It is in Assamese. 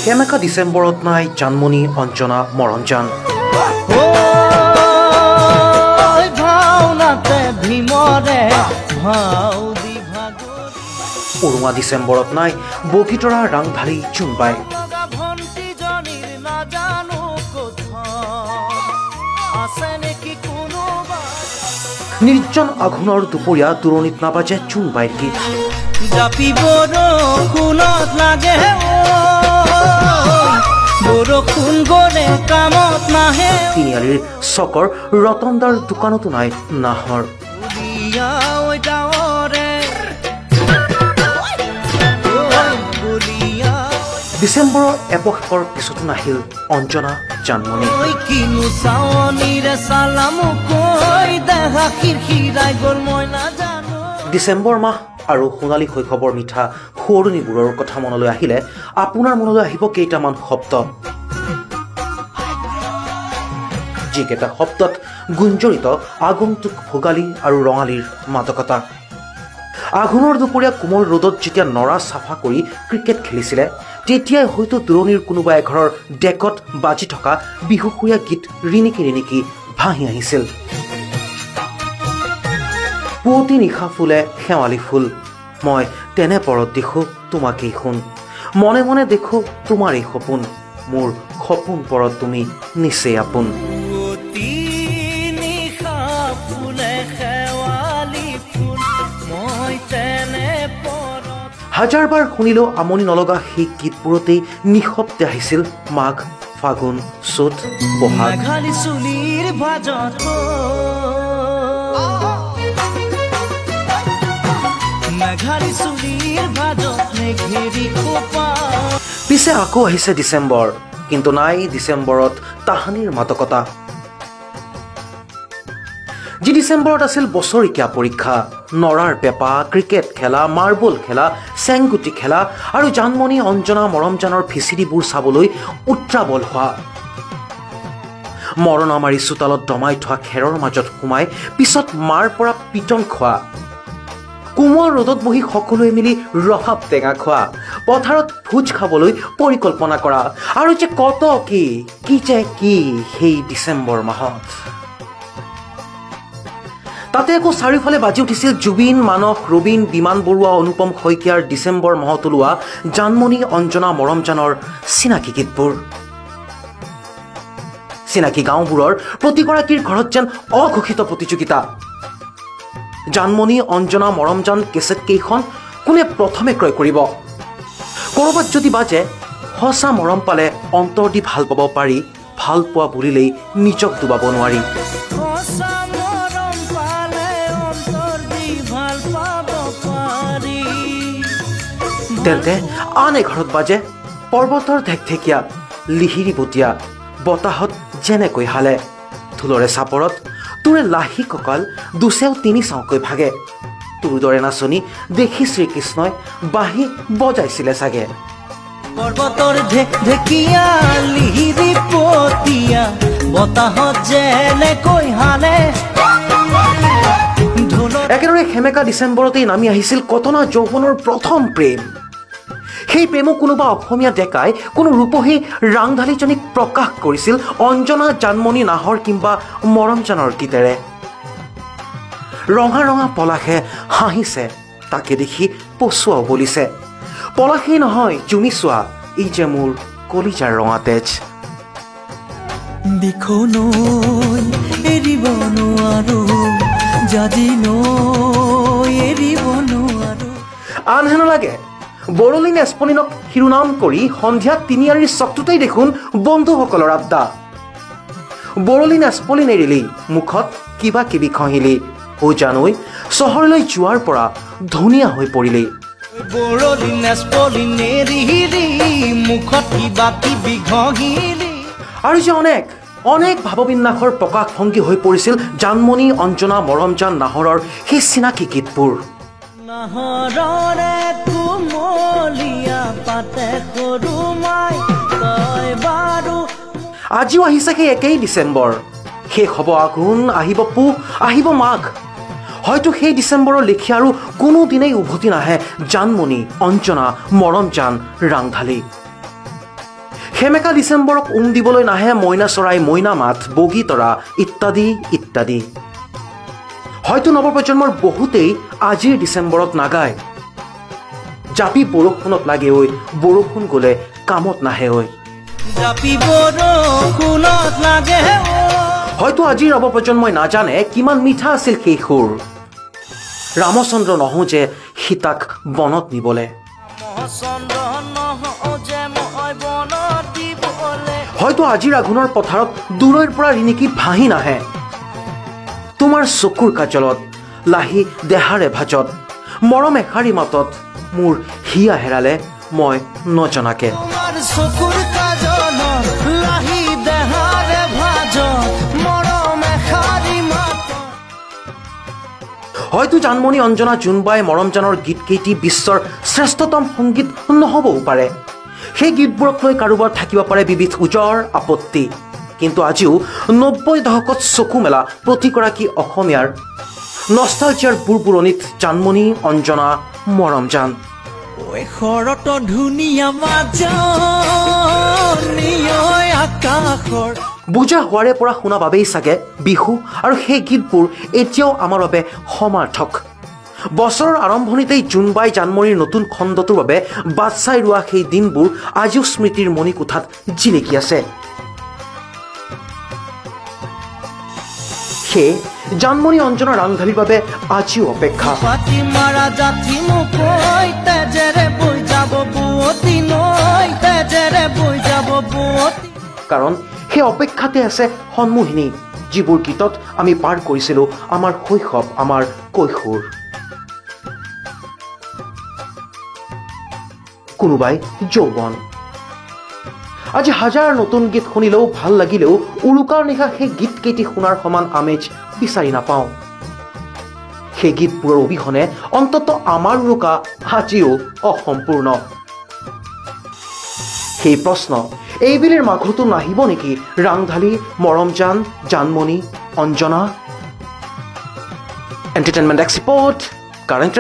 সেমেকা ডিচেম্বৰত নাই জানমণি অঞ্জনা মৰমজান উৰুঙা ডিচেম্বৰত নাই বগীতৰা ৰাংঢালী জোনবাই নিৰ্জন আঘোণৰ দুপৰীয়া দূৰণিত নাবাজে জোনবাইৰ গীত তিনিআলিৰ চকৰ ৰতনদাৰ দোকানতো নাই নাহৰ ডিচেম্বৰৰ এপশেকৰ পিছতো নাহিল অঞ্জনা জানমণি ডিচেম্বৰ মাহ আৰু সোণালী শৈশৱৰ মিঠা সোঁৱৰণিবোৰৰ কথা মনলৈ আহিলে আপোনাৰ মনলৈ আহিব কেইটামান শব্দ যিকেইটা শব্দত গুঞ্জৰিত আগন্তুক ভোগালী আৰু ৰঙালীৰ মাদকতা আঘোণৰ দুপৰীয়া কোমল ৰ'দত যেতিয়া নৰা চাফা কৰি ক্ৰিকেট খেলিছিলে তেতিয়াই হয়তো দূৰণিৰ কোনোবা এঘৰৰ ডেকত বাজি থকা বিহুসুৰীয়া গীত ৰিণিকি ৰিণিকি ভাহি আহিছিল পুৱতি নিশা ফুলে শেৱালি ফুল মই তেনে পৰত দেখোঁ তোমাকেই শুন মনে মনে দেখোঁ তোমাৰ এই সপোন মোৰ সপোন পৰত তুমি নিচেই আপোন হাজাৰবাৰ শুনিলেও আমনি নলগা সেই গীতবোৰতেই নিঃশব্দে আহিছিল মাঘ ফাগুন চ'ত বহাগ পিছে আকৌ আহিছে ডিচেম্বৰ কিন্তু নাই ডিচেম্বৰত তাহানিৰ মাদকতা যি ডিচেম্বৰত আছিল বছৰেকীয়া পৰীক্ষা নৰাৰ পেপা ক্ৰিকেট খেলা মাৰ্বল খেলা চেংগুটি খেলা আৰু জানমণি অঞ্জনা মৰমজানৰ ভিচিৰিবোৰ চাবলৈ উত্ৰাৱল হোৱা মৰণা মাৰি চোতালত দমাই থোৱা খেৰৰ মাজত সোমাই পিছত মাৰ পৰা পিটন খোৱা কোমল ৰ'দত বহি সকলোৱে মিলি ৰহাব টেঙা খোৱা পথাৰত ভোজ খাবলৈ পৰিকল্পনা কৰা আৰু যে কত কি যে কি সেই ডিচেম্বৰ মাহত তাতে আকৌ চাৰিওফালে বাজি উঠিছিল জুবিন মানস ৰবীন বিমান বৰুৱা অনুপম শইকীয়াৰ ডিচেম্বৰ মাহত ওলোৱা জানমণি অঞ্জনা মৰমজানৰ চিনাকি গীতবোৰ চিনাকি গাঁওবোৰৰ প্ৰতিগৰাকীৰ ঘৰত যেন অঘোষিত প্ৰতিযোগিতা জানমণি অঞ্জনা মৰমজান কেছেট কেইখন কোনে প্ৰথমে ক্ৰয় কৰিব ক'ৰবাত যদি বাজে সঁচা মৰম পালে অন্তৰ দি ভাল পাব পাৰি ভাল পোৱা বুলিলেই নিজক ডুবাব নোৱাৰি তেন্তে আন এঘৰত বাজে পৰ্বতৰ ঢেকঢেকীয়া লিহিৰি বতীয়া বতাহত যেনেকৈ হালে ঢোলৰে চাপৰত তোৰে লাহি কঁকাল দুচেও তিনি চাওঁকৈ ভাগে তোৰ দৰে নাচনি দেখি শ্ৰীকৃষ্ণই বাঁহী বজাইছিলে চাগে পৰ্বতৰ ঢেকঢেকীয়া লিহিৰি বতীয়া বতাহত যেনেকৈ হালে একেদৰে সেমেকা ডিচেম্বৰতেই নামি আহিছিল কটনা যৌৱনৰ প্ৰথম প্ৰেম সেই প্ৰেমক কোনোবা অসমীয়া ডেকাই কোনো ৰূপহী ৰাংঢালীজনীক প্ৰকাশ কৰিছিল অঞ্জনা জানমণি নাহৰ কিংবা মৰমজানৰ গীতেৰে ৰঙা ৰঙা পলাশে হাঁহিছে তাকে দেখি পচুৱাও বলিছে পলাশেই নহয় জুমি চোৱা এই যে মোৰ কলিজাৰ ৰঙা তেজ দেখো নৈ এৰিব নোৱাৰো জাজি নৈ এৰিব নোৱাৰো আনহে নালাগে বৰলিন এস্পলিনক শিৰোনাম কৰি সন্ধিয়া তিনিআলিৰ চকটোতেই দেখোন বন্ধুসকলৰ আড্ডা বৰলিন এস্পলিন এৰিলি মুখত কিবা কিবি খহিলি ও জানৈ চহৰলৈ যোৱাৰ পৰা ধুনীয়া হৈ পৰিলি বৰলিন এস্পলিন এৰিলি মুখত কিবা কিবি খহিলি আৰু যে অনেক ভাৱবিন্যাসৰ প্ৰকাশভংগী হৈ পৰিছিল জানমণি অঞ্জনা মৰমজান নাহৰৰ সেই চিনাকি গীতবোৰ আজিও আহিছে সেই একেই ডিচেম্বৰ শেষ হ'ব আঘোণ আহিব পুহ আহিব মাঘ হয়তো সেই ডিচেম্বৰৰ লেখীয়া আৰু কোনোদিনেই উভতি নাহে জানমণি অঞ্জনা মৰমজান ৰাংঢালী সেমেকা ডিচেম্বৰক দিবলৈ নাহে মইনা চৰাই, মইনা মাত, বগী তৰা ইত্যাদি ইত্যাদি। হয়তো নৱপ্ৰজন্মৰ বহুতেই আজিৰ ডিচেম্বৰত নাগায়। জাপি বৰষুণত লাগে ঐ, বৰষুণ গ'লে কামত নাহে ঐ। হয়তো আজিৰ নৱপ্ৰজন্মই নাজানে কিমান মিঠা আছিল সেই সুৰ। ৰামচন্দ্ৰ নহওঁ যে সীতাক বনত নিবলে। হয়তো আজিৰ আঘোণৰ পথাৰত দূৰৈৰ পৰা ৰিণিকী ভাহি নাহে। তোমাৰ চকুৰ কাজলত, লাহি দেহাৰে ভাজত, মৰম এষাৰি মাতত মোৰ হিয়া হেৰালে মই নজনাকে। হয়তো জানমণি, অঞ্জনা, জোনবাই, মৰমজানৰ গীতকেইটি বিশ্বৰ শ্ৰেষ্ঠতম সংগীত নহ'বও পাৰে। সেই গীতবোৰক লৈ কাৰোবাৰ থাকিব পাৰে বিবিধ ওজৰ আপত্তি। কিন্তু আজিও ৯০ দশকত চকু মেলা প্ৰতিগৰাকী অসমীয়াৰ নষ্টালজিয়াৰ বুৰবুৰণিত জানমণি, অঞ্জনা, মৰমজান। বুজা হোৱাৰে পৰা শুনা বাবেই চাগে বিহু আৰু সেই গীতবোৰ এতিয়াও আমাৰ বাবে সমাৰ্থক। বছৰৰ আৰম্ভণিতেই জোনবাই, জানমণিৰ নতুন খণ্ডটোৰ বাবে বাট চাই ৰোৱা সেই দিনবোৰ আজিও স্মৃতিৰ মণিকোঠাত জিলিকি আছে। সেয়ে জানমণি, অঞ্জনা, ৰাংঢালীৰ বাবে আজিও অপেক্ষা। কাৰণ সেই অপেক্ষাতে আছে সন্মোহিনী, যিবোৰ গীতত আমি পাৰ কৰিছিলোঁ আমাৰ শৈশৱ, আমাৰ কৈশোৰ। কোনোবাই যৌৱন। আজি হাজাৰ নতুন গীত শুনিলেও ভাল লাগিলেও উৰুকাৰ নিশা সেই গীতকেইটি শুনাৰ সমান আমেজ বিচাৰি নাপাওঁ। সেই গীতবোৰৰ অবিহনে অন্তত আমাৰ উৰুকা আজিও অসম্পূৰ্ণ। সেই প্ৰশ্ন এইবেলিৰ মাঘতো নাহিব নেকি Rangdhali, Moromjan, Janmoni, Anjana? Entertainment expert current